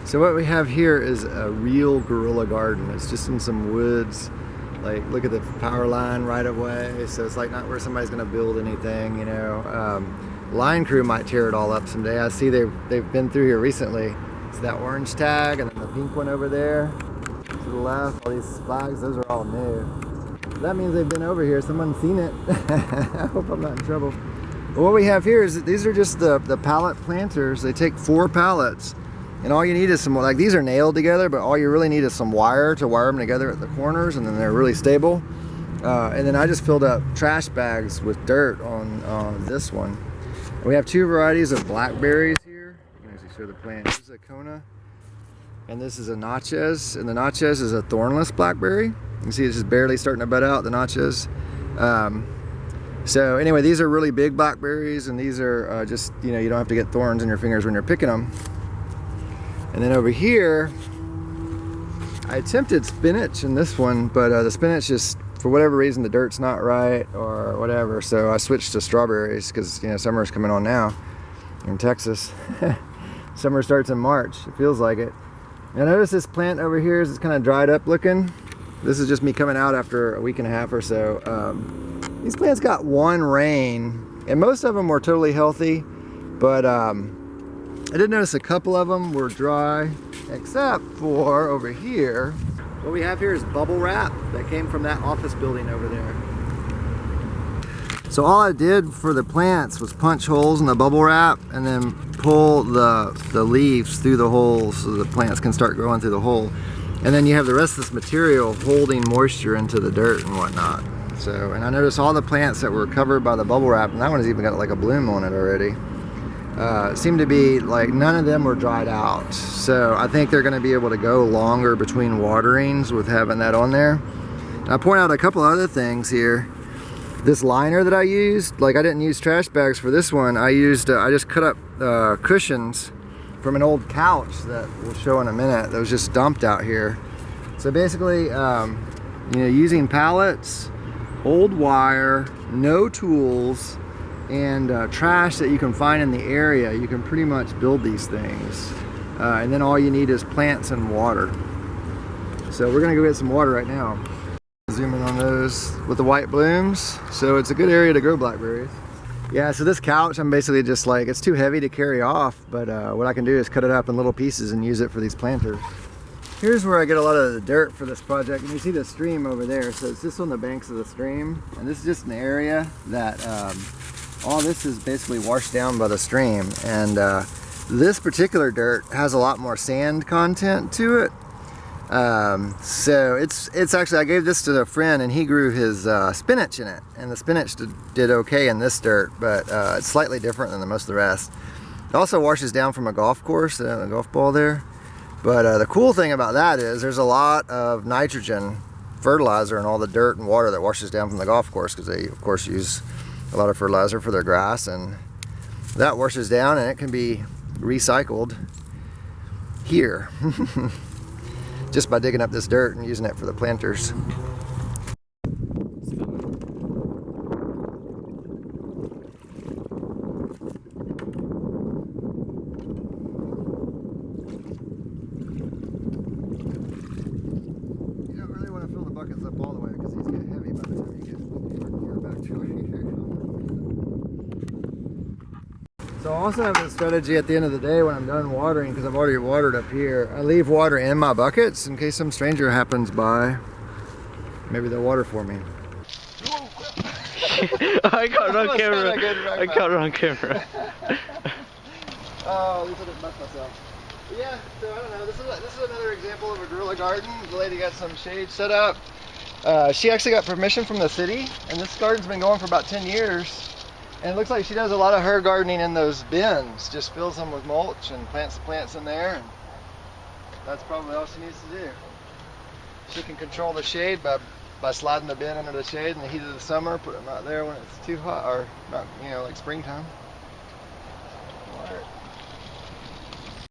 So what we have here is a real guerrilla garden. It's just in some woods. Like, look at the power line right away. So it's like not where somebody's gonna build anything, you know. Line crew might tear it all up someday. I see they've been through here recently. It's that orange tag and then the pink one over there. To the left, all these flags, those are all new. So that means they've been over here. Someone's seen it. I hope I'm not in trouble. But what we have here is that these are just the pallet planters. They take 4 pallets. And all you need is some, like these are nailed together, but all you really need is some wire to wire them together at the corners, and then they're really stable. And then I just filled up trash bags with dirt on this one. We have 2 varieties of blackberries here. You can actually show the plant. This is a Kona, and this is a Natchez. And the Natchez is a thornless blackberry. You can see it's just barely starting to bud out, the Natchez. So anyway, these are really big blackberries, and these are just, you know, you don't have to get thorns in your fingers when you're picking them. And then over here, I attempted spinach in this one, but the spinach just, for whatever reason, the dirt's not right or whatever. So I switched to strawberries because, you know, summer's coming on now in Texas. Summer starts in March, it feels like it. And I notice this plant over here is kind of dried up looking. This is just me coming out after a week and a half or so. These plants got 1 rain, and most of them were totally healthy, but I did notice a couple of them were dry, except for over here. What we have here is bubble wrap that came from that office building over there. So all I did for the plants was punch holes in the bubble wrap and then pull the leaves through the holes so the plants can start growing through the hole. And then you have the rest of this material holding moisture into the dirt and whatnot. So, and I noticed all the plants that were covered by the bubble wrap, and that one's even got like a bloom on it already. Seemed to be like none of them were dried out, so I think they're going to be able to go longer between waterings with having that on there. And I point out a couple other things here. This liner that I used, like I didn't use trash bags for this one. I just cut up cushions from an old couch that we'll show in a minute that was just dumped out here. So basically, you know, using pallets, old wire, no tools, and trash that you can find in the area, you can pretty much build these things. And then all you need is plants and water. So we're gonna go get some water right now. Zoom in on those with the white blooms. So it's a good area to grow blackberries. Yeah, so this couch, I'm basically just like, it's too heavy to carry off, but what I can do is cut it up in little pieces and use it for these planters. Here's where I get a lot of the dirt for this project, and you see the stream over there. So it's just on the banks of the stream, and this is just an area that all this is basically washed down by the stream, and this particular dirt has a lot more sand content to it. So it's actually, I gave this to a friend and he grew his spinach in it, and the spinach did okay in this dirt, but it's slightly different than the most of the rest. It also washes down from a golf course, a golf ball there. But the cool thing about that is there's a lot of nitrogen fertilizer in all the dirt and water that washes down from the golf course, because they of course use a lot of fertilizer for their grass, and that washes down and it can be recycled here just by digging up this dirt and using it for the planters. You don't really want to fill the buckets up all the way because these get heavy by the time you get back to it. So I also have a strategy at the end of the day when I'm done watering, because I've already watered up here. I leave water in my buckets in case some stranger happens by. Maybe they'll water for me. I got it on camera. I got it on camera. Oh, at least I didn't mess myself. But yeah, so I don't know. This is another example of a guerrilla garden. The lady got some shade set up. She actually got permission from the city, and this garden's been going for about 10 years. And it looks like she does a lot of her gardening in those bins. Just fills them with mulch and plants the plants in there. And that's probably all she needs to do. She can control the shade by sliding the bin under the shade in the heat of the summer, put them out there when it's too hot, or not, you know, like springtime.